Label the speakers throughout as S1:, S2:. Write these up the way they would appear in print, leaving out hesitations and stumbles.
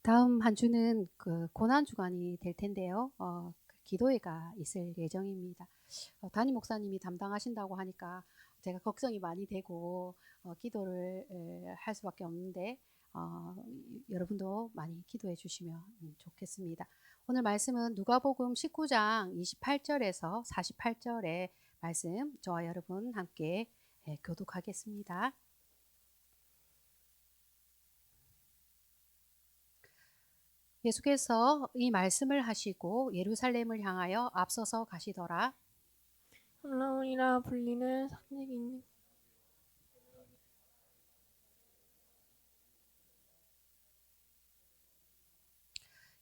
S1: 다음 한 주는 그 고난 주간이 될 텐데요. 기도회가 있을 예정입니다. 담임 목사님이 담당하신다고 하니까 제가 걱정이 많이 되고 기도를 할 수밖에 없는데 여러분도 많이 기도해 주시면 좋겠습니다. 오늘 말씀은 누가복음 19장 28절에서 48절의 말씀 저와 여러분 함께 교독하겠습니다. 예수께서 이 말씀을 하시고 예루살렘을 향하여 앞서서 가시더라.
S2: 홀라운이라 불리는 산맥이 있는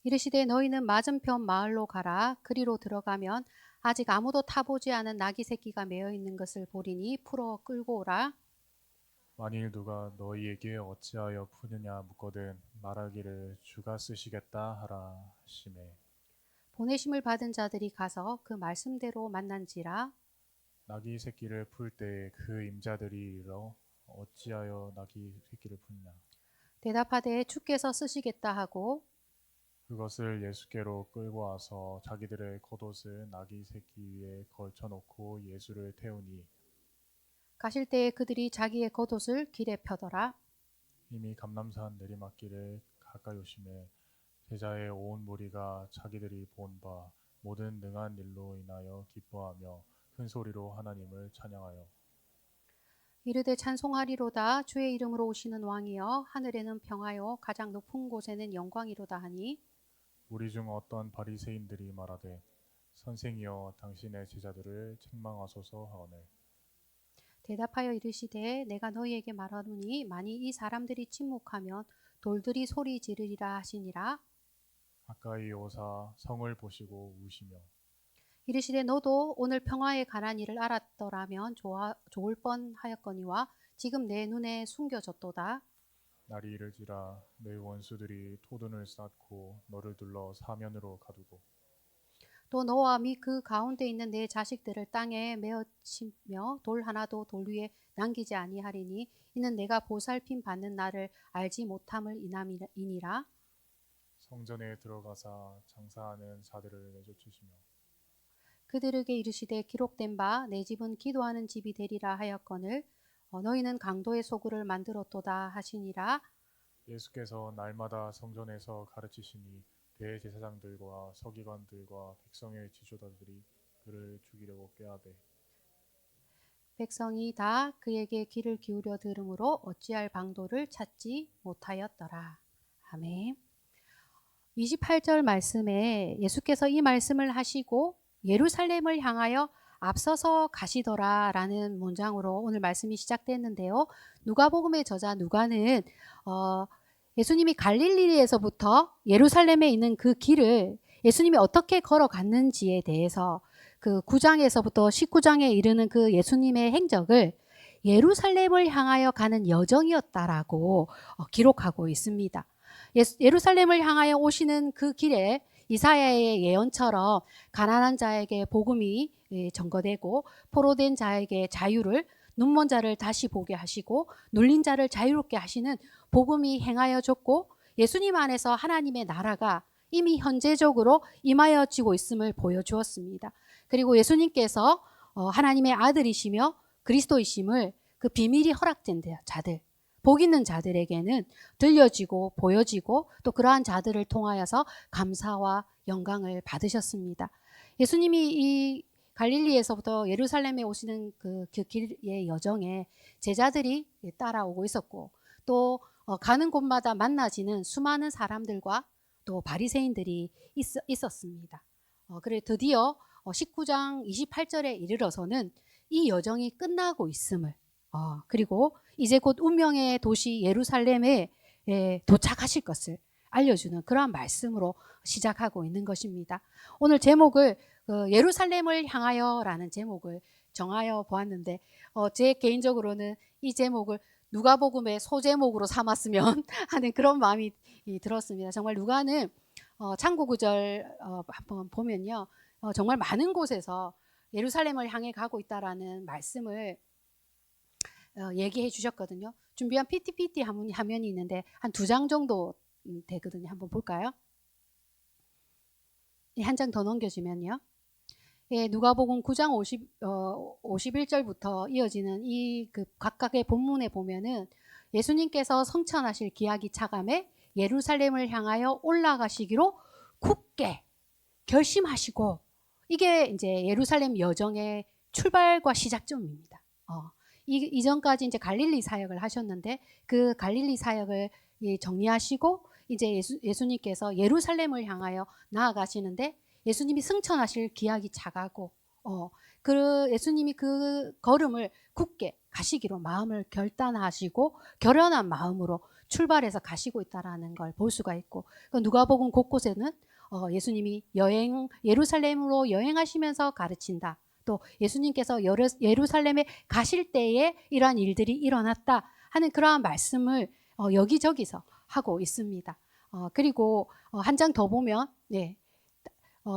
S1: 이르시되 너희는 맞은편 마을로 가라. 그리로 들어가면 아직 아무도 타보지 않은 나귀 새끼가 매어 있는 것을 보리니 풀어 끌고 오라.
S3: 만일 누가 너희에게 어찌하여 푸느냐 묻거든 말하기를 주가 쓰시겠다 하라 하시매.
S1: 보내심을 받은 자들이 가서 그 말씀대로 만난지라.
S3: 나귀 새끼를 풀 때 그 임자들이 이르러 어찌하여 나귀 새끼를 푸느냐.
S1: 대답하되 주께서 쓰시겠다 하고
S3: 그것을 예수께로 끌고 와서 자기들의 겉옷을 나귀 새끼 위에 걸쳐 놓고 예수를 태우니
S1: 가실 때에 그들이 자기의 겉옷을 길에 펴더라.
S3: 이미 감람산 내리막길에 가까이 오심에 제자의 온 무리가 자기들이 본 바 모든 능한 일로 인하여 기뻐하며 큰 소리로 하나님을 찬양하여
S1: 이르되 찬송하리로다. 주의 이름으로 오시는 왕이여 하늘에는 평화요 가장 높은 곳에는 영광이로다 하니
S3: 우리 중 어떤 바리새인들이 말하되 선생이여 당신의 제자들을 책망하소서 하오늘.
S1: 대답하여 이르시되 내가 너희에게 말하노니 만일 이 사람들이 침묵하면 돌들이 소리 지르리라 하시니라.
S3: 가까이 오사 성을 보시고 우시며
S1: 이르시되 너도 오늘 평화에 관한 일을 알았더라면 좋을 뻔하였거니와 지금 내 눈에 숨겨졌도다.
S3: 날이 이르지라 내 원수들이 토둔을 쌓고 너를 둘러 사면으로 가두고
S1: 또 너와 및 그 가운데 있는 내 자식들을 땅에 메어치며 돌 하나도 돌 위에 남기지 아니하리니 이는 내가 보살핌 받는 날을 알지 못함을 인함이니라.
S3: 성전에 들어가사 장사하는 자들을 내쫓으시며
S1: 그들에게 이르시되 기록된 바 내 집은 기도하는 집이 되리라 하였거늘 너희는 강도의 소굴을 만들었도다 하시니라.
S3: 예수께서 날마다 성전에서 가르치시니 대제사장들과 서기관들과 백성의 지도자들이 그를 죽이려고 꾀하되
S1: 백성이 다 그에게 귀를 기울여 들으므로 어찌할 방도를 찾지 못하였더라. 아멘. 28절 말씀에 예수께서 이 말씀을 하시고 예루살렘을 향하여 앞서서 가시더라라는 문장으로 오늘 말씀이 시작됐는데요. 누가복음의 저자 누가는 예수님이 갈릴리에서부터 예루살렘에 있는 그 길을 예수님이 어떻게 걸어갔는지에 대해서 그 9장에서부터 19장에 이르는 그 예수님의 행적을 예루살렘을 향하여 가는 여정이었다라고 기록하고 있습니다. 예루살렘을 향하여 오시는 그 길에 이사야의 예언처럼 가난한 자에게 복음이 전거되고 포로된 자에게 자유를, 눈먼 자를 다시 보게 하시고 눌린 자를 자유롭게 하시는 복음이 행하여졌고 예수님 안에서 하나님의 나라가 이미 현재적으로 임하여지고 있음을 보여주었습니다. 그리고 예수님께서 하나님의 아들이시며 그리스도이심을 그 비밀이 허락된 자들, 복 있는 자들에게는 들려지고 보여지고 또 그러한 자들을 통하여서 감사와 영광을 받으셨습니다. 예수님이 이 갈릴리에서부터 예루살렘에 오시는 그 길의 여정에 제자들이 따라오고 있었고 또 가는 곳마다 만나지는 수많은 사람들과 또 바리새인들이 있었습니다. 그래 드디어 19장 28절에 이르러서는 이 여정이 끝나고 있음을 그리고 이제 곧 운명의 도시 예루살렘에 도착하실 것을 알려주는 그러한 말씀으로 시작하고 있는 것입니다. 오늘 제목을 예루살렘을 향하여라는 제목을 정하여 보았는데 제 개인적으로는 이 제목을 누가복음의 소제목으로 삼았으면 하는 그런 마음이 들었습니다. 정말 누가는 창고 구절 한번 보면요, 정말 많은 곳에서 예루살렘을 향해 가고 있다라는 말씀을 얘기해 주셨거든요. 준비한 PPT 화면이 있는데 한 2장 정도 되거든요. 한번 볼까요? 한 장 더 넘겨주면요. 예, 누가복음 9장 51절부터 이어지는 이 그 각각의 본문에 보면은 예수님께서 성천하실 기약이 차감해 예루살렘을 향하여 올라가시기로 굳게 결심하시고, 이게 이제 예루살렘 여정의 출발과 시작점입니다. 이전까지 이제 갈릴리 사역을 하셨는데 그 갈릴리 사역을 정리하시고 이제 예수님께서 예루살렘을 향하여 나아가시는데, 예수님이 승천하실 기약이 차가고 그 예수님이 그 걸음을 굳게 가시기로 마음을 결단하시고 결연한 마음으로 출발해서 가시고 있다라는 걸 볼 수가 있고, 누가복음 곳곳에는 예수님이 예루살렘으로 여행하시면서 가르친다. 또 예수님께서 예루살렘에 가실 때에 이러한 일들이 일어났다 하는 그러한 말씀을 여기저기서 하고 있습니다. 그리고 한 장 더 보면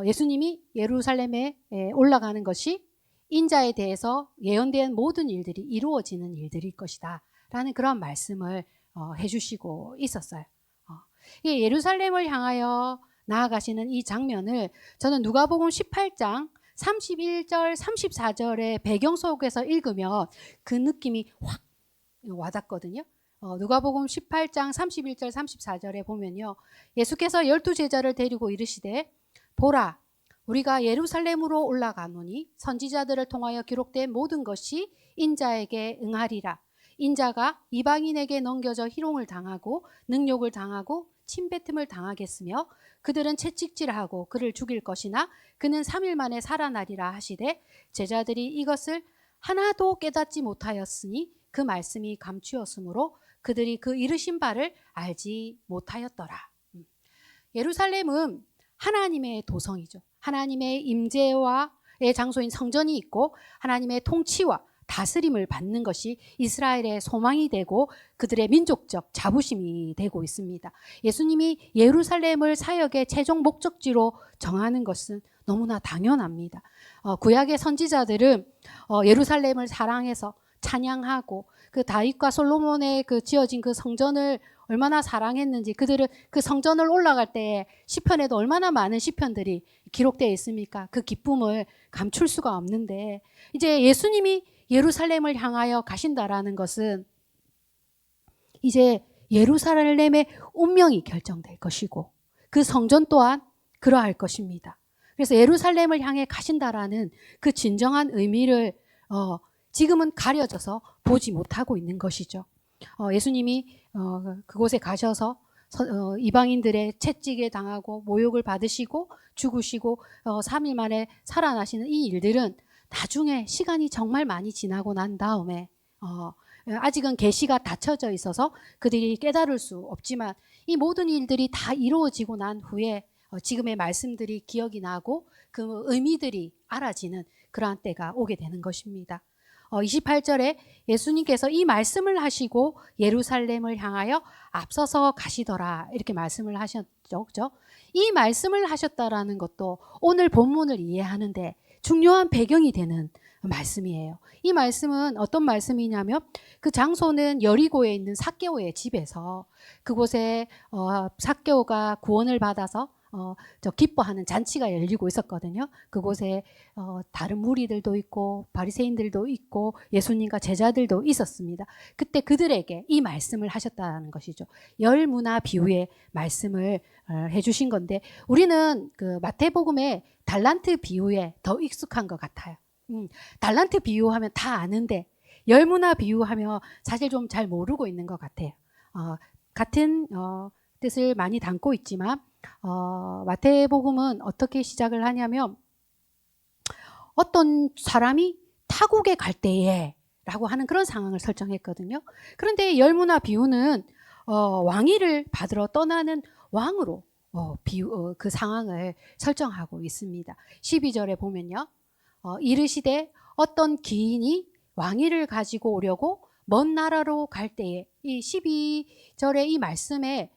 S1: 예수님이 예루살렘에 올라가는 것이 인자에 대해서 예언된 모든 일들이 이루어지는 일들일 것이다 라는 그런 말씀을 해주시고 있었어요. 이 예루살렘을 향하여 나아가시는 이 장면을 저는 누가복음 18장 31절 34절의 배경 속에서 읽으면 그 느낌이 확 와닿거든요. 누가복음 18장 31절 34절에 보면요, 예수께서 12제자를 데리고 이르시되 보라, 우리가 예루살렘으로 올라가노니 선지자들을 통하여 기록된 모든 것이 인자에게 응하리라. 인자가 이방인에게 넘겨져 희롱을 당하고 능욕을 당하고 침뱉음을 당하겠으며 그들은 채찍질하고 그를 죽일 것이나 그는 3일 만에 살아나리라 하시되, 제자들이 이것을 하나도 깨닫지 못하였으니 그 말씀이 감추었으므로 그들이 그 이르신 바를 알지 못하였더라. 예루살렘은 하나님의 도성이죠. 하나님의 임재와의 장소인 성전이 있고 하나님의 통치와 다스림을 받는 것이 이스라엘의 소망이 되고 그들의 민족적 자부심이 되고 있습니다. 예수님이 예루살렘을 사역의 최종 목적지로 정하는 것은 너무나 당연합니다. 구약의 선지자들은 예루살렘을 사랑해서 찬양하고 그 다윗과 솔로몬의 그 지어진 그 성전을 얼마나 사랑했는지, 그들은 그 성전을 올라갈 때 시편에도 얼마나 많은 시편들이 기록되어 있습니까? 그 기쁨을 감출 수가 없는데, 이제 예수님이 예루살렘을 향하여 가신다라는 것은 이제 예루살렘의 운명이 결정될 것이고 그 성전 또한 그러할 것입니다. 그래서 예루살렘을 향해 가신다라는 그 진정한 의미를 지금은 가려져서 보지 못하고 있는 것이죠. 예수님이 그곳에 가셔서 이방인들의 채찍에 당하고 모욕을 받으시고 죽으시고 3일 만에 살아나시는 이 일들은 나중에 시간이 정말 많이 지나고 난 다음에 아직은 계시가 닫혀져 있어서 그들이 깨달을 수 없지만 이 모든 일들이 다 이루어지고 난 후에 지금의 말씀들이 기억이 나고 그 의미들이 알아지는 그러한 때가 오게 되는 것입니다. 28절에 예수님께서 이 말씀을 하시고 예루살렘을 향하여 앞서서 가시더라 이렇게 말씀을 하셨죠. 그죠? 이 말씀을 하셨다라는 것도 오늘 본문을 이해하는데 중요한 배경이 되는 말씀이에요. 이 말씀은 어떤 말씀이냐면 그 장소는 여리고에 있는 삭개오의 집에서 그곳에 삭개오가 구원을 받아서 기뻐하는 잔치가 열리고 있었거든요. 그곳에 다른 무리들도 있고 바리새인들도 있고 예수님과 제자들도 있었습니다. 그때 그들에게 이 말씀을 하셨다는 것이죠. 열 문화 비유의 말씀을 해주신 건데 우리는 그 마태복음의 달란트 비유에 더 익숙한 것 같아요. 달란트 비유하면 다 아는데 열 문화 비유하면 사실 좀 잘 모르고 있는 것 같아요. 같은 뜻을 많이 담고 있지만 마태복음은 어떻게 시작을 하냐면 어떤 사람이 타국에 갈 때에 라고 하는 그런 상황을 설정했거든요. 그런데 열무나 비유는 왕위를 받으러 떠나는 왕으로 그 상황을 설정하고 있습니다. 12절에 보면요. 이르시되 어떤 기인이 왕위를 가지고 오려고 먼 나라로 갈 때에 이 12절의 이 말씀에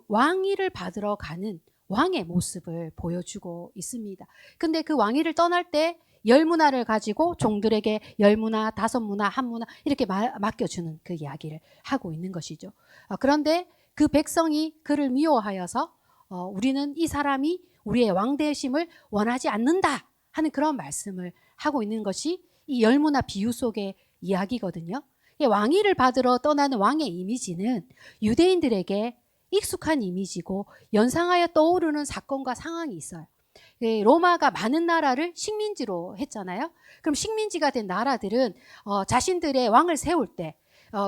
S1: 왕위를 받으러 가는 왕의 모습을 보여주고 있습니다. 근데 그 왕위를 떠날 때 열 문화를 가지고 종들에게 열 문화, 다섯 문화, 한 문화 이렇게 맡겨주는 그 이야기를 하고 있는 것이죠. 그런데 그 백성이 그를 미워하여서 우리는 이 사람이 우리의 왕 되심을 원하지 않는다 하는 그런 말씀을 하고 있는 것이 이 열무나 비유 속의 이야기거든요. 왕위를 받으러 떠나는 왕의 이미지는 유대인들에게 익숙한 이미지고 연상하여 떠오르는 사건과 상황이 있어요. 로마가 많은 나라를 식민지로 했잖아요. 그럼 식민지가 된 나라들은 자신들의 왕을 세울 때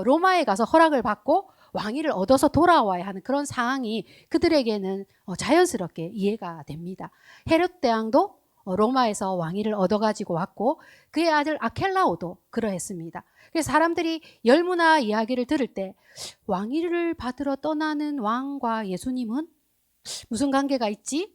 S1: 로마에 가서 허락을 받고 왕위를 얻어서 돌아와야 하는 그런 상황이 그들에게는 자연스럽게 이해가 됩니다. 헤롯 대왕도 로마에서 왕위를 얻어가지고 왔고 그의 아들 아켈라오도 그러했습니다. 그래서 사람들이 열무나 이야기를 들을 때 왕위를 받으러 떠나는 왕과 예수님은 무슨 관계가 있지?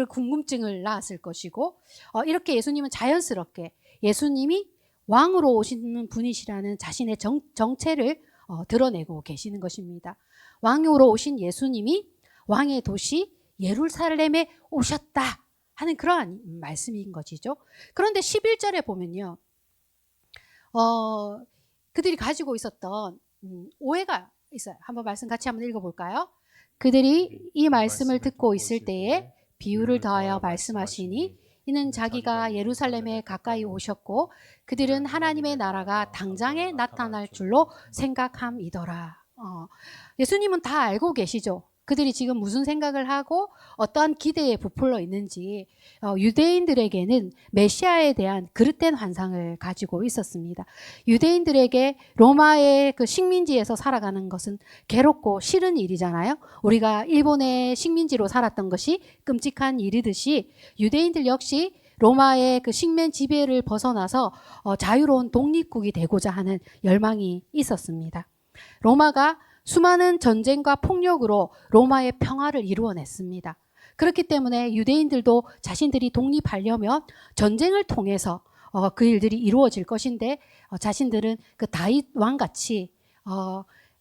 S1: 궁금증을 낳았을 것이고 이렇게 예수님은 자연스럽게 예수님이 왕으로 오시는 분이시라는 자신의 정체를 드러내고 계시는 것입니다. 왕으로 오신 예수님이 왕의 도시 예루살렘에 오셨다 하는 그러한 말씀인 것이죠. 그런데 11절에 보면요. 그들이 가지고 있었던 오해가 있어요. 한번 말씀 같이 한번 읽어볼까요? 그들이 이 말씀을 듣고 있을 때에 비유를 더하여 말씀하시니 이는 자기가 예루살렘에 가까이 오셨고 그들은 하나님의 나라가 당장에 나타날 줄로 생각함이더라. 예수님은 다 알고 계시죠. 그들이 지금 무슨 생각을 하고 어떠한 기대에 부풀러 있는지 유대인들에게는 메시아에 대한 그릇된 환상을 가지고 있었습니다. 유대인들에게 로마의 그 식민지에서 살아가는 것은 괴롭고 싫은 일이잖아요. 우리가 일본의 식민지로 살았던 것이 끔찍한 일이듯이 유대인들 역시 로마의 그 식민 지배를 벗어나서 자유로운 독립국이 되고자 하는 열망이 있었습니다. 로마가 수많은 전쟁과 폭력으로 로마의 평화를 이루어냈습니다. 그렇기 때문에 유대인들도 자신들이 독립하려면 전쟁을 통해서 그 일들이 이루어질 것인데 자신들은 그 다윗 왕같이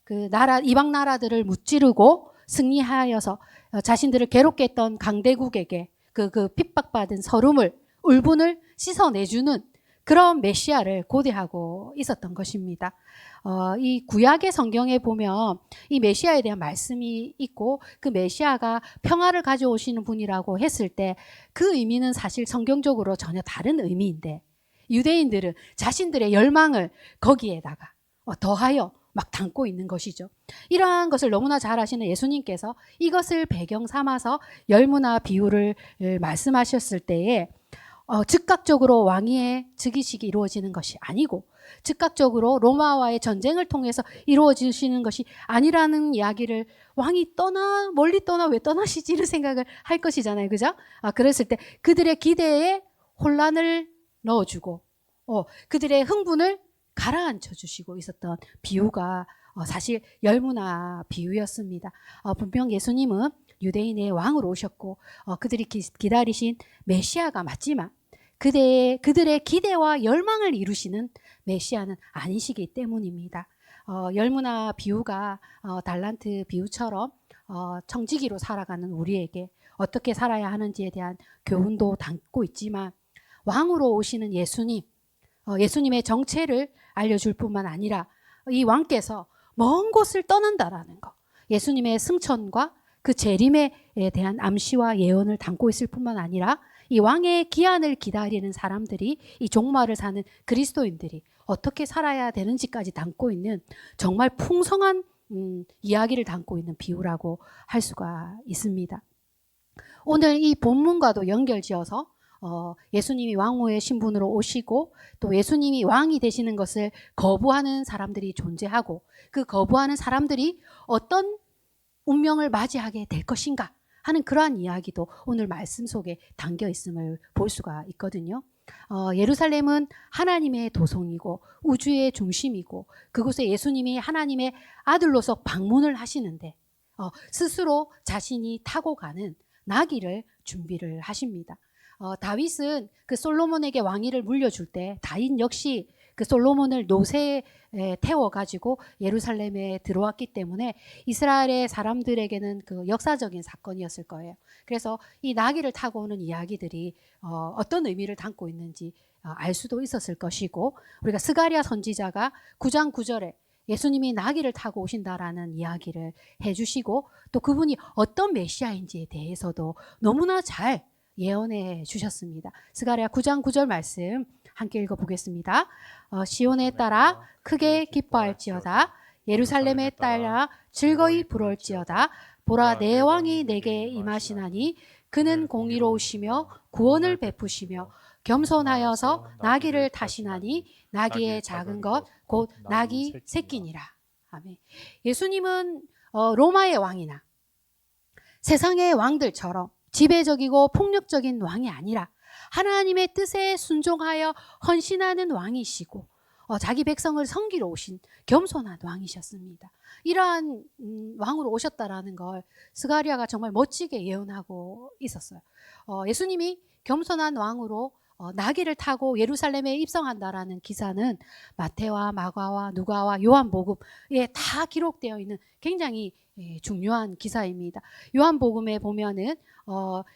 S1: 그 이방 나라들을 무찌르고 승리하여서 자신들을 괴롭게 했던 강대국에게 그 핍박받은 서름을 울분을 씻어내주는 그런 메시아를 고대하고 있었던 것입니다. 이 구약의 성경에 보면 이 메시아에 대한 말씀이 있고 그 메시아가 평화를 가져오시는 분이라고 했을 때 그 의미는 사실 성경적으로 전혀 다른 의미인데 유대인들은 자신들의 열망을 거기에다가 더하여 막 담고 있는 것이죠. 이러한 것을 너무나 잘 아시는 예수님께서 이것을 배경 삼아서 열무나 비유를 말씀하셨을 때에 즉각적으로 왕위의 즉위식이 이루어지는 것이 아니고 즉각적으로 로마와의 전쟁을 통해서 이루어지시는 것이 아니라는 이야기를 왕이 멀리 떠나 왜 떠나시지 이런 생각을 할 것이잖아요. 그죠? 그랬을 때 그들의 기대에 혼란을 넣어주고 그들의 흥분을 가라앉혀 주시고 있었던 비유가 사실 열무나 비유였습니다. 분명 예수님은 유대인의 왕으로 오셨고 그들이 기다리신 메시아가 맞지만 그들의 기대와 열망을 이루시는 메시아는 아니시기 때문입니다. 열무나 비유가 달란트 비유처럼 청지기로 살아가는 우리에게 어떻게 살아야 하는지에 대한 교훈도 담고 있지만 왕으로 오시는 예수님의 정체를 알려줄 뿐만 아니라 이 왕께서 먼 곳을 떠난다라는 것, 예수님의 승천과 그 재림에 대한 암시와 예언을 담고 있을 뿐만 아니라 이 왕의 기한을 기다리는 사람들이 이 종말을 사는 그리스도인들이 어떻게 살아야 되는지까지 담고 있는 정말 풍성한 이야기를 담고 있는 비유라고 할 수가 있습니다. 오늘 이 본문과도 연결지어서 예수님이 왕후의 신분으로 오시고 또 예수님이 왕이 되시는 것을 거부하는 사람들이 존재하고 그 거부하는 사람들이 어떤 운명을 맞이하게 될 것인가 하는 그러한 이야기도 오늘 말씀 속에 담겨 있음을 볼 수가 있거든요. 예루살렘은 하나님의 도성이고 우주의 중심이고 그곳에 예수님이 하나님의 아들로서 방문을 하시는데 스스로 자신이 타고 가는 나귀를 준비를 하십니다. 다윗은 그 솔로몬에게 왕위를 물려줄 때 다윗 역시 그 솔로몬을 노새에 태워가지고 예루살렘에 들어왔기 때문에 이스라엘의 사람들에게는 그 역사적인 사건이었을 거예요. 그래서 이 나귀를 타고 오는 이야기들이 어떤 의미를 담고 있는지 알 수도 있었을 것이고 우리가 스가랴 선지자가 9장 9절에 예수님이 나귀를 타고 오신다라는 이야기를 해주시고 또 그분이 어떤 메시아인지에 대해서도 너무나 잘 예언해 주셨습니다. 스가랴 9장 9절 말씀 함께 읽어보겠습니다. 시온에 따라 크게 기뻐할지어다. 예루살렘에 따라 즐거이 부를지어다. 보라 내 왕이 내게 임하시나니 그는 공의로우시며 구원을 베푸시며 겸손하여서 나귀를 타시나니 나귀의 작은 것 곧 나귀 새끼니라. 아멘. 예수님은 로마의 왕이나 세상의 왕들처럼 지배적이고 폭력적인 왕이 아니라 하나님의 뜻에 순종하여 헌신하는 왕이시고 자기 백성을 섬기러 오신 겸손한 왕이셨습니다. 이러한 왕으로 오셨다라는 걸 스가랴가 정말 멋지게 예언하고 있었어요. 예수님이 겸손한 왕으로 나귀를 타고 예루살렘에 입성한다라는 기사는 마태와 마가와 누가와 요한복음에 다 기록되어 있는 굉장히 중요한 기사입니다. 요한복음에 보면은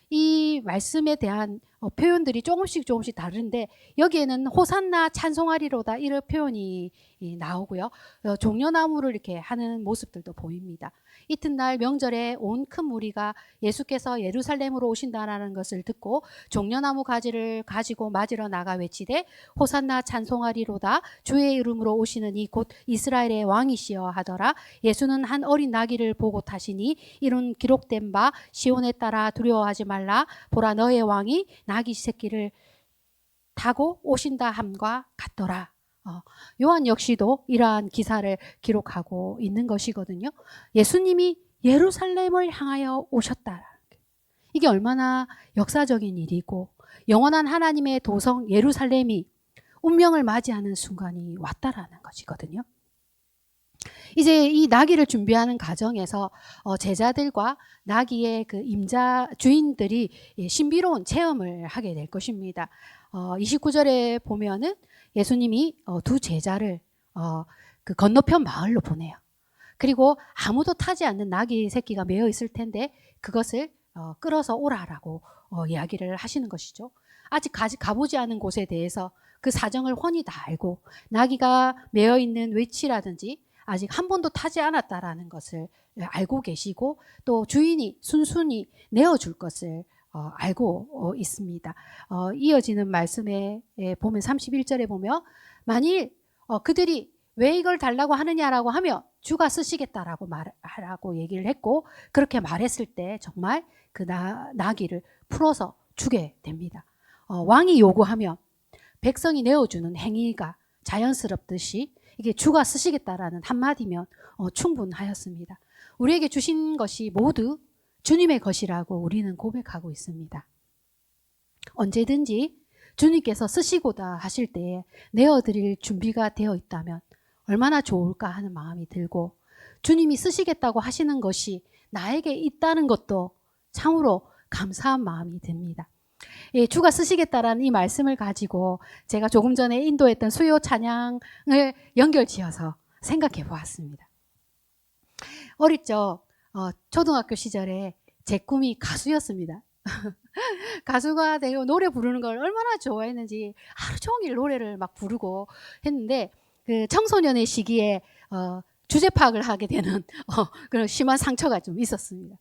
S1: 이 말씀에 대한 표현들이 조금씩 다른데 여기에는 호산나 찬송하리로다 이런 표현이 나오고요. 종려나무를 이렇게 하는 모습들도 보입니다. 이튿날 명절에 온 큰 무리가 예수께서 예루살렘으로 오신다라는 것을 듣고 종려나무 가지를 가지고 맞으러 나가 외치되 호산나 찬송하리로다 주의 이름으로 오시는 이 곧 이스라엘의 왕이시여 하더라. 예수는 한 어린 나귀를 보고 타시니 이런 기록된 바 시온에 따라 두려워하지 말라. 보라 너의 왕이 나귀 새끼를 타고 오신다 함과 같더라. 요한 역시도 이러한 기사를 기록하고 있는 것이거든요. 예수님이 예루살렘을 향하여 오셨다. 이게 얼마나 역사적인 일이고 영원한 하나님의 도성 예루살렘이 운명을 맞이하는 순간이 왔다라는 것이거든요. 이제 이 나귀를 준비하는 과정에서 제자들과 나귀의 그 임자 주인들이 신비로운 체험을 하게 될 것입니다. 29절에 보면은 예수님이 두 제자를 그 건너편 마을로 보내요. 그리고 아무도 타지 않는 나귀 새끼가 매어 있을 텐데 그것을 끌어서 오라라고 이야기를 하시는 것이죠. 아직 가보지 않은 곳에 대해서 그 사정을 훤히 다 알고 나귀가 매어 있는 위치라든지 아직 한 번도 타지 않았다라는 것을 알고 계시고 또 주인이 순순히 내어줄 것을 알고 있습니다. 이어지는 말씀에 보면 31절에 보면 만일 그들이 왜 이걸 달라고 하느냐라고 하며 주가 쓰시겠다라고 말하라고 얘기를 했고 그렇게 말했을 때 정말 그 나귀를 풀어서 주게 됩니다. 왕이 요구하면 백성이 내어주는 행위가 자연스럽듯이 이게 주가 쓰시겠다라는 한마디면 충분하였습니다. 우리에게 주신 것이 모두 주님의 것이라고 우리는 고백하고 있습니다. 언제든지 주님께서 쓰시고자 하실 때에 내어드릴 준비가 되어 있다면 얼마나 좋을까 하는 마음이 들고 주님이 쓰시겠다고 하시는 것이 나에게 있다는 것도 참으로 감사한 마음이 듭니다. 주가 쓰시겠다라는 이 말씀을 가지고 제가 조금 전에 인도했던 수요 찬양을 연결지어서 생각해 보았습니다. 어릴 적 초등학교 시절에 제 꿈이 가수였습니다. 가수가 되고 노래 부르는 걸 얼마나 좋아했는지 하루 종일 노래를 막 부르고 했는데 그 청소년의 시기에 주제 파악을 하게 되는 그런 심한 상처가 좀 있었습니다.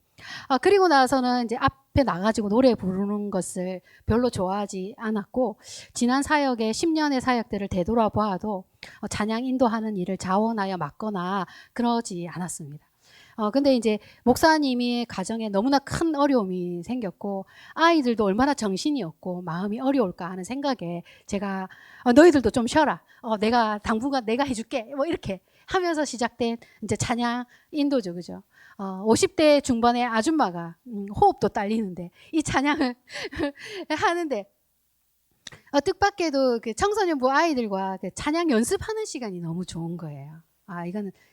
S1: 그리고 나서는 이제 앞에 나가지고 노래 부르는 것을 별로 좋아하지 않았고 지난 사역의 10년의 사역들을 되돌아보아도 찬양 인도하는 일을 자원하여 맡거나 그러지 않았습니다. 근데 이제 목사님이 가정에 너무나 큰 어려움이 생겼고 아이들도 얼마나 정신이 없고 마음이 어려울까 하는 생각에 제가 너희들도 좀 쉬어라. 내가 당분간 내가 해줄게. 뭐 이렇게 하면서 시작된 이제 찬양 인도죠, 그죠? 50대 중반의 아줌마가 호흡도 딸리는데 이 찬양을 하는데 뜻밖에도 그 청소년부 아이들과 그 찬양 연습하는 시간이 너무 좋은 거예요.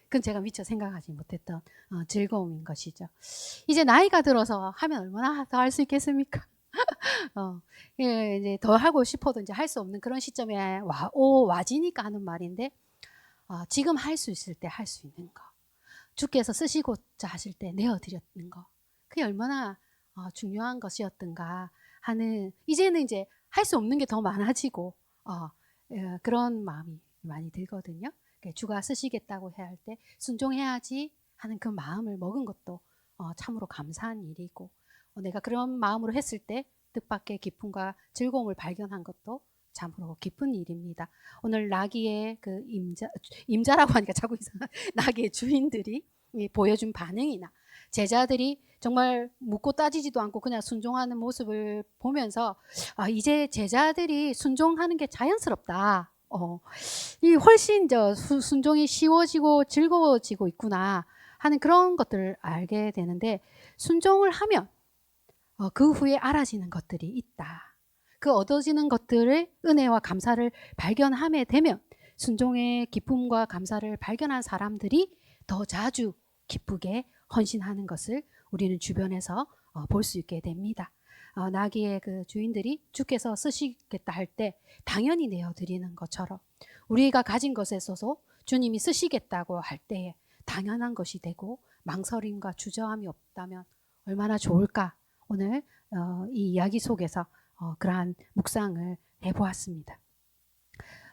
S1: 그건 제가 미처 생각하지 못했던 즐거움인 것이죠. 이제 나이가 들어서 하면 얼마나 더 할 수 있겠습니까? 이제 더 하고 싶어도 이제 할 수 없는 그런 시점에 와지니까 하는 말인데 지금 할 수 있을 때 할 수 있는 거. 주께서 쓰시고자 하실 때 내어드렸는 거. 그게 얼마나 중요한 것이었던가 하는 이제는 이제 할 수 없는 게 더 많아지고 그런 마음이 많이 들거든요. 주가 쓰시겠다고 해야 할 때 순종해야지 하는 그 마음을 먹은 것도 참으로 감사한 일이고, 내가 그런 마음으로 했을 때 뜻밖의 기쁨과 즐거움을 발견한 것도 참으로 기쁜 일입니다. 오늘 나귀의 그 임자라고 하니까 자꾸 이상한 나귀의 주인들이 보여준 반응이나 제자들이 정말 묻고 따지지도 않고 그냥 순종하는 모습을 보면서 이제 제자들이 순종하는 게 자연스럽다. 이 훨씬 순종이 쉬워지고 즐거워지고 있구나 하는 그런 것들을 알게 되는데, 순종을 하면 그 후에 알아지는 것들이 있다. 그 얻어지는 것들을 은혜와 감사를 발견함에 되면 순종의 기쁨과 감사를 발견한 사람들이 더 자주 기쁘게 헌신하는 것을 우리는 주변에서 볼 수 있게 됩니다. 나귀의 그 주인들이 주께서 쓰시겠다 할 때 당연히 내어드리는 것처럼 우리가 가진 것에 있어서 주님이 쓰시겠다고 할 때에 당연한 것이 되고 망설임과 주저함이 없다면 얼마나 좋을까. 오늘 이 이야기 속에서 그러한 묵상을 해보았습니다.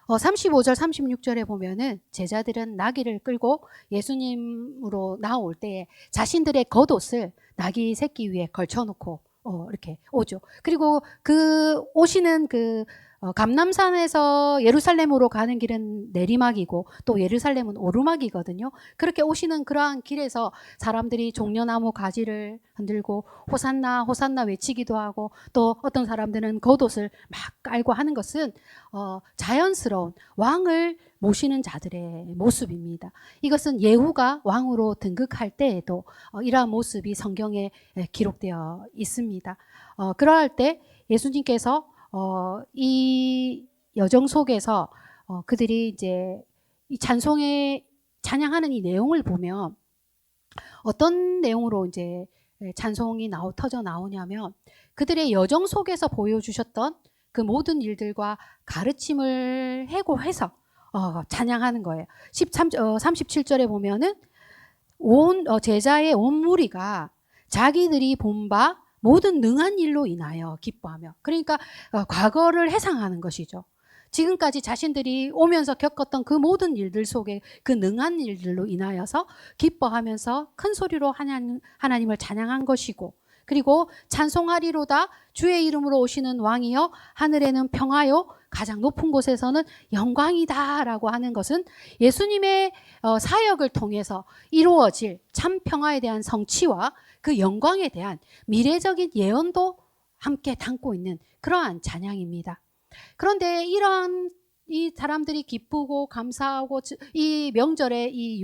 S1: 35절 36절에 보면은 제자들은 나귀를 끌고 예수님으로 나올 때에 자신들의 겉옷을 나귀 새끼 위에 걸쳐놓고 이렇게 오죠. 그리고 그 오시는 그 감람산에서 예루살렘으로 가는 길은 내리막이고 또 예루살렘은 오르막이거든요. 그렇게 오시는 그러한 길에서 사람들이 종려나무 가지를 흔들고 호산나 호산나 외치기도 하고, 또 어떤 사람들은 겉옷을 막 깔고 하는 것은 자연스러운 왕을 모시는 자들의 모습입니다. 이것은 예후가 왕으로 등극할 때에도 이러한 모습이 성경에 기록되어 있습니다. 그러할 때 예수님께서 이 여정 속에서 그들이 이제 이 찬양하는 이 내용을 보면 어떤 내용으로 이제 찬송이 터져 나오냐면, 그들의 여정 속에서 보여주셨던 그 모든 일들과 가르침을 해고해서 찬양하는 거예요. 37절에 보면은 제자의 온 무리가 자기들이 본 바 모든 능한 일로 인하여 기뻐하며, 그러니까 과거를 회상하는 것이죠. 지금까지 자신들이 오면서 겪었던 그 모든 일들 속에 그 능한 일들로 인하여서 기뻐하면서 큰 소리로 하나님을 찬양한 것이고, 그리고 찬송하리로다 주의 이름으로 오시는 왕이여 하늘에는 평화요 가장 높은 곳에서는 영광이다 라고 하는 것은 예수님의 사역을 통해서 이루어질 참 평화에 대한 성취와 그 영광에 대한 미래적인 예언도 함께 담고 있는 그러한 찬양입니다. 그런데 이러한 이 사람들이 기쁘고 감사하고 이 명절에 이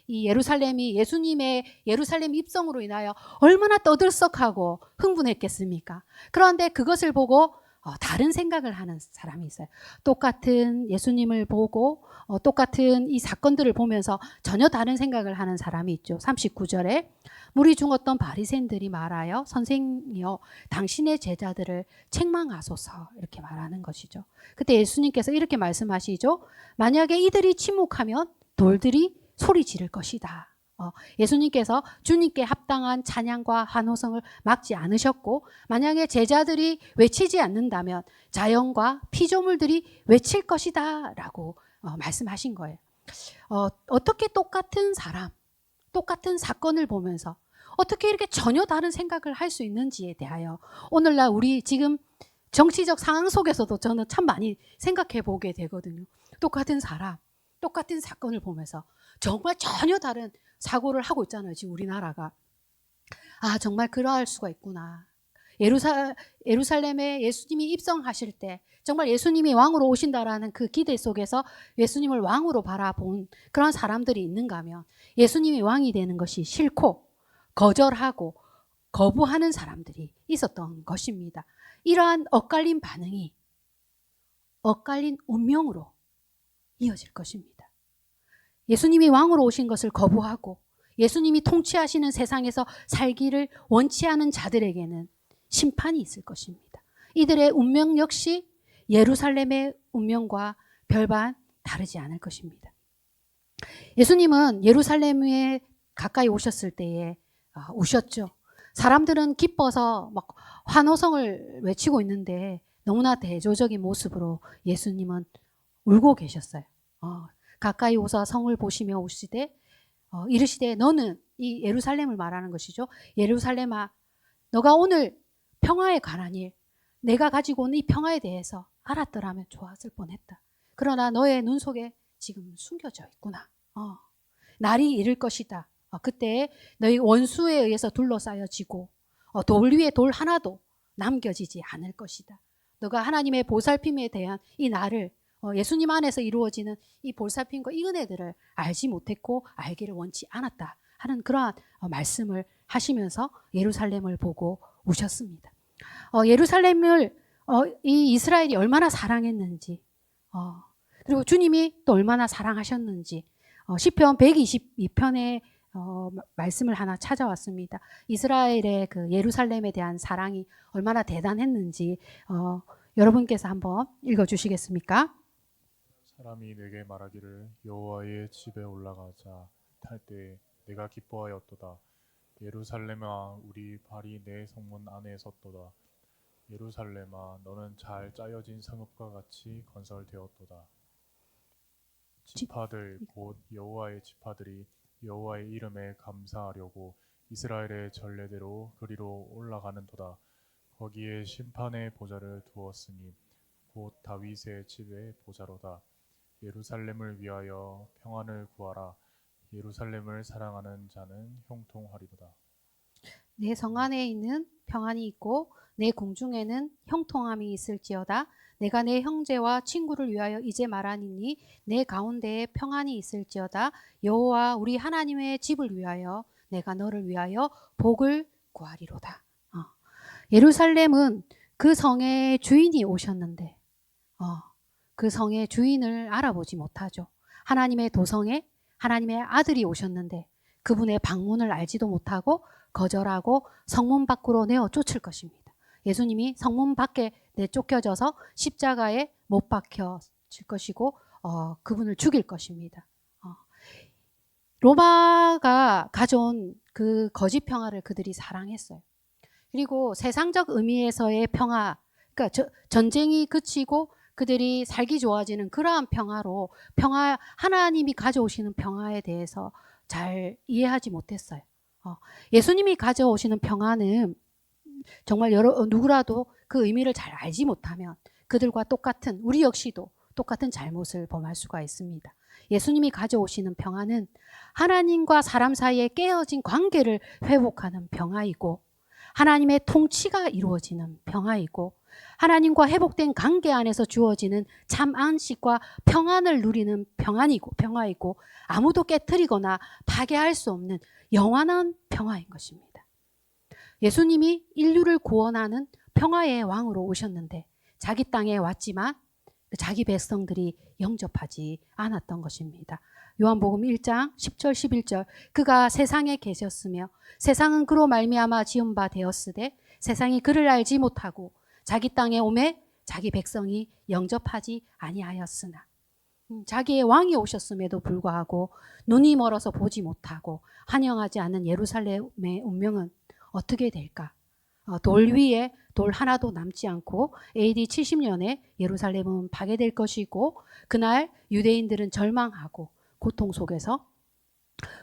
S1: 예루살렘이 예수님의 예루살렘 입성으로 인하여 얼마나 떠들썩하고 흥분했겠습니까? 그런데 그것을 보고 다른 생각을 하는 사람이 있어요. 똑같은 예수님을 보고 똑같은 이 사건들을 보면서 전혀 다른 생각을 하는 사람이 있죠. 39절에 무리 중 어떤 바리새인들이 말하여 선생이여 당신의 제자들을 책망하소서 이렇게 말하는 것이죠. 그때 예수님께서 이렇게 말씀하시죠. 만약에 이들이 침묵하면 돌들이 소리 지를 것이다. 예수님께서 주님께 합당한 찬양과 환호성을 막지 않으셨고, 만약에 제자들이 외치지 않는다면 자연과 피조물들이 외칠 것이다 라고 말씀하신 거예요. 어떻게 똑같은 사람, 똑같은 사건을 보면서 어떻게 이렇게 전혀 다른 생각을 할 수 있는지에 대하여 오늘날 우리 지금 정치적 상황 속에서도 저는 참 많이 생각해 보게 되거든요. 똑같은 사람, 똑같은 사건을 보면서 정말 전혀 다른 사고를 하고 있잖아요. 지금 우리나라가. 정말 그러할 수가 있구나. 예루살렘에 예수님이 입성하실 때 정말 예수님이 왕으로 오신다라는 그 기대 속에서 예수님을 왕으로 바라본 그런 사람들이 있는가 하면 예수님이 왕이 되는 것이 싫고 거절하고 거부하는 사람들이 있었던 것입니다. 이러한 엇갈린 반응이 엇갈린 운명으로 이어질 것입니다. 예수님이 왕으로 오신 것을 거부하고 예수님이 통치하시는 세상에서 살기를 원치 않은 자들에게는 심판이 있을 것입니다. 이들의 운명 역시 예루살렘의 운명과 별반 다르지 않을 것입니다. 예수님은 예루살렘에 가까이 오셨을 때에 우셨죠. 사람들은 기뻐서 막 환호성을 외치고 있는데 너무나 대조적인 모습으로 예수님은 울고 계셨어요. 가까이 오사 성을 보시며 오시되 이르시되 너는, 이 예루살렘을 말하는 것이죠. 예루살렘아, 너가 오늘 평화에 관한 일, 내가 가지고 온 이 평화에 대해서 알았더라면 좋았을 뻔했다. 그러나 너의 눈 속에 지금 숨겨져 있구나. 날이 이를 것이다. 그때 너희 원수에 의해서 둘러싸여지고 돌 위에 돌 하나도 남겨지지 않을 것이다. 너가 하나님의 보살핌에 대한 이 날을, 예수님 안에서 이루어지는 이 보살핌과 이 은혜들을 알지 못했고 알기를 원치 않았다 하는 그러한 말씀을 하시면서 예루살렘을 보고 오셨습니다. 예루살렘을 이 이스라엘이 얼마나 사랑했는지, 그리고 주님이 또 얼마나 사랑하셨는지 시편 122편의 말씀을 하나 찾아왔습니다. 이스라엘의 그 예루살렘에 대한 사랑이 얼마나 대단했는지 여러분께서 한번 읽어주시겠습니까?
S3: 사람이 내게 말하기를 여호와의 집에 올라가자. 탈 때 내가 기뻐하였도다. 예루살렘아, 우리 발이 내 성문 안에 섰도다. 예루살렘아, 너는 잘 짜여진 성읍과 같이 건설되었도다. 지파들 곧 여호와의 지파들이 여호와의 이름에 감사하려고 이스라엘의 전례대로 그리로 올라가는도다. 거기에 심판의 보좌를 두었으니 곧 다윗의 집의 보좌로다. 예루살렘을 위하여 평안을 구하라. 예루살렘을 사랑하는 자는 형통하리로다.
S1: 내 성 안에 있는 평안이 있고 내 궁중에는 형통함이 있을지어다. 내가 내 형제와 친구를 위하여 이제 말하니니 내 가운데에 평안이 있을지어다. 여호와 우리 하나님의 집을 위하여 내가 너를 위하여 복을 구하리로다. 예루살렘은 그 성의 주인이 오셨는데 그 성의 주인을 알아보지 못하죠. 하나님의 도성에 하나님의 아들이 오셨는데 그분의 방문을 알지도 못하고 거절하고 성문 밖으로 내어 쫓을 것입니다. 예수님이 성문 밖에 내쫓겨져서 십자가에 못 박혀질 것이고 그분을 죽일 것입니다. 로마가 가져온 그 거짓 평화를 그들이 사랑했어요. 그리고 세상적 의미에서의 평화, 그러니까 전쟁이 그치고 그들이 살기 좋아지는 그러한 평화로 하나님이 가져오시는 평화에 대해서 잘 이해하지 못했어요. 예수님이 가져오시는 평화는 정말 누구라도 그 의미를 잘 알지 못하면 그들과 똑같은, 우리 역시도 똑같은 잘못을 범할 수가 있습니다. 예수님이 가져오시는 평화는 하나님과 사람 사이에 깨어진 관계를 회복하는 평화이고 하나님의 통치가 이루어지는 평화이고 하나님과 회복된 관계 안에서 주어지는 참 안식과 평안을 누리는 평화이고 아무도 깨트리거나 파괴할 수 없는 영원한 평화인 것입니다. 예수님이 인류를 구원하는 평화의 왕으로 오셨는데 자기 땅에 왔지만 자기 백성들이 영접하지 않았던 것입니다. 요한복음 1장 10절 11절 그가 세상에 계셨으며 세상은 그로 말미암아 지은 바 되었으되 세상이 그를 알지 못하고 자기 땅에 오매 자기 백성이 영접하지 아니하였으나 자기의 왕이 오셨음에도 불구하고 눈이 멀어서 보지 못하고 환영하지 않는 예루살렘의 운명은 어떻게 될까? 돌 위에 돌 하나도 남지 않고 AD 70년에 예루살렘은 파괴될 것이고 그날 유대인들은 절망하고 고통 속에서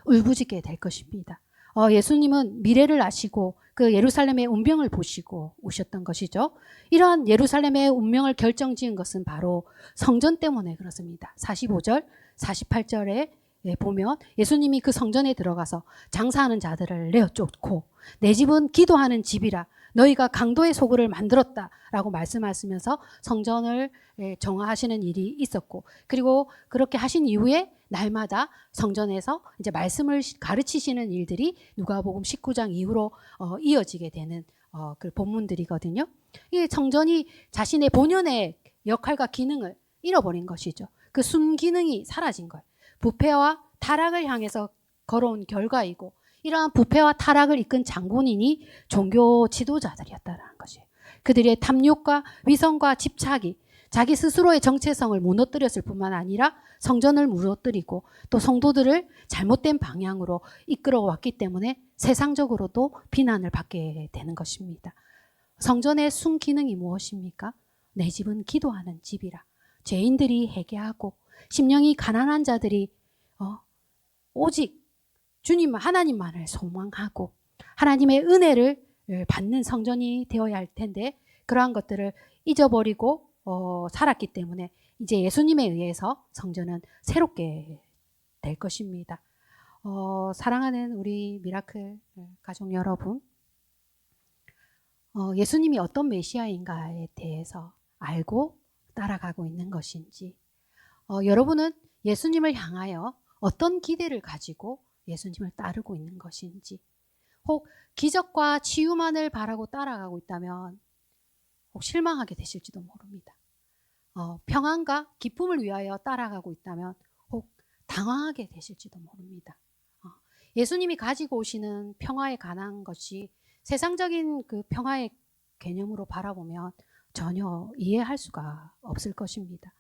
S1: 울부짖게 될 것입니다. 예수님은 미래를 아시고 그 예루살렘의 운명을 보시고 오셨던 것이죠. 이러한 예루살렘의 운명을 결정지은 것은 바로 성전 때문에 그렇습니다. 45절, 48절에 보면 예수님이 그 성전에 들어가서 장사하는 자들을 내어 쫓고 내 집은 기도하는 집이라 너희가 강도의 소굴을 만들었다라고 말씀하시면서 성전을 정화하시는 일이 있었고 그리고 그렇게 하신 이후에 날마다 성전에서 이제 말씀을 가르치시는 일들이 누가복음 19장 이후로 이어지게 되는 그 본문들이거든요. 이 성전이 자신의 본연의 역할과 기능을 잃어버린 것이죠. 그 순기능이 사라진 거예요. 부패와 타락을 향해서 걸어온 결과이고 이러한 부패와 타락을 이끈 장본인이 종교 지도자들이었다는 것이에요. 그들의 탐욕과 위선과 집착이 자기 스스로의 정체성을 무너뜨렸을 뿐만 아니라 성전을 무너뜨리고 또 성도들을 잘못된 방향으로 이끌어왔기 때문에 세상적으로도 비난을 받게 되는 것입니다. 성전의 순기능이 무엇입니까? 내 집은 기도하는 집이라. 죄인들이 회개하고 심령이 가난한 자들이 오직 주님 하나님만을 소망하고 하나님의 은혜를 받는 성전이 되어야 할 텐데 그러한 것들을 잊어버리고 살았기 때문에 이제 예수님에 의해서 성전은 새롭게 될 것입니다. 사랑하는 우리 미라클 가족 여러분, 예수님이 어떤 메시아인가에 대해서 알고 따라가고 있는 것인지, 여러분은 예수님을 향하여 어떤 기대를 가지고 예수님을 따르고 있는 것인지, 혹 기적과 치유만을 바라고 따라가고 있다면 혹 실망하게 되실지도 모릅니다. 평안과 기쁨을 위하여 따라가고 있다면 혹 당황하게 되실지도 모릅니다. 예수님이 가지고 오시는 평화에 관한 것이 세상적인 그 평화의 개념으로 바라보면 전혀 이해할 수가 없을 것입니다.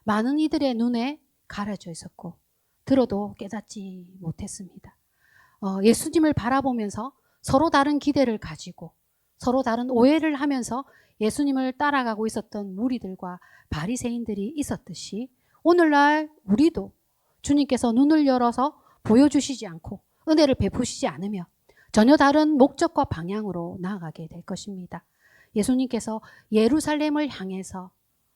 S1: 많은 이들의 눈에 가려져 있었고 들어도 깨닫지 못했습니다. 예수님을 바라보면서 서로 다른 기대를 가지고 서로 다른 오해를 하면서 예수님을 따라가고 있었던 무리들과 바리새인들이 있었듯이 오늘날 우리도 주님께서 눈을 열어서 보여주시지 않고 은혜를 베푸시지 않으며 전혀 다른 목적과 방향으로 나아가게 될 것입니다. 예수님께서 예루살렘을 향해서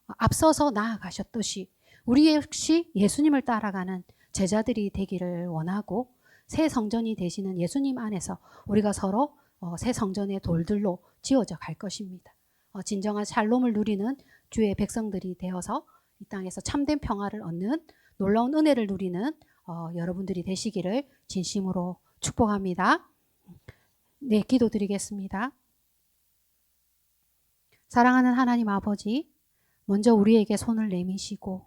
S1: 앞서서 나아가셨듯이 우리 역시 예수님을 따라가는 제자들이 되기를 원하고 새 성전이 되시는 예수님 안에서 우리가 서로 새 성전의 돌들로 지어져 갈 것입니다. 진정한 샬롬을 누리는 주의 백성들이 되어서 이 땅에서 참된 평화를 얻는 놀라운 은혜를 누리는 여러분들이 되시기를 진심으로 축복합니다. 네, 기도드리겠습니다. 사랑하는 하나님 아버지, 먼저 우리에게 손을 내미시고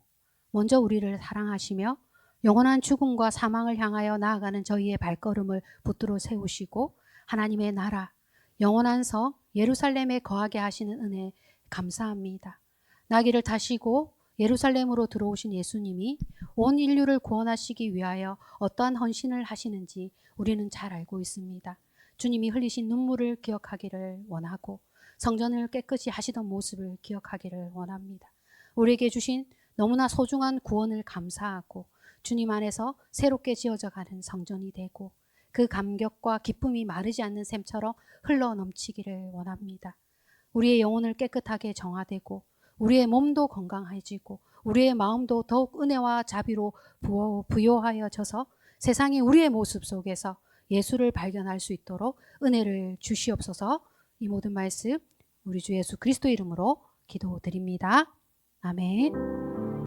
S1: 먼저 우리를 사랑하시며 영원한 죽음과 사망을 향하여 나아가는 저희의 발걸음을 붙들어 세우시고 하나님의 나라, 영원한 성 예루살렘에 거하게 하시는 은혜 감사합니다. 나귀를 타시고 예루살렘으로 들어오신 예수님이 온 인류를 구원하시기 위하여 어떠한 헌신을 하시는지 우리는 잘 알고 있습니다. 주님이 흘리신 눈물을 기억하기를 원하고 성전을 깨끗이 하시던 모습을 기억하기를 원합니다. 우리에게 주신 너무나 소중한 구원을 감사하고 주님 안에서 새롭게 지어져 가는 성전이 되고 그 감격과 기쁨이 마르지 않는 샘처럼 흘러 넘치기를 원합니다. 우리의 영혼을 깨끗하게 정화되고 우리의 몸도 건강해지고 우리의 마음도 더욱 은혜와 자비로 부요하여져서 세상이 우리의 모습 속에서 예수를 발견할 수 있도록 은혜를 주시옵소서. 이 모든 말씀 우리 주 예수 그리스도 이름으로 기도드립니다. 아멘.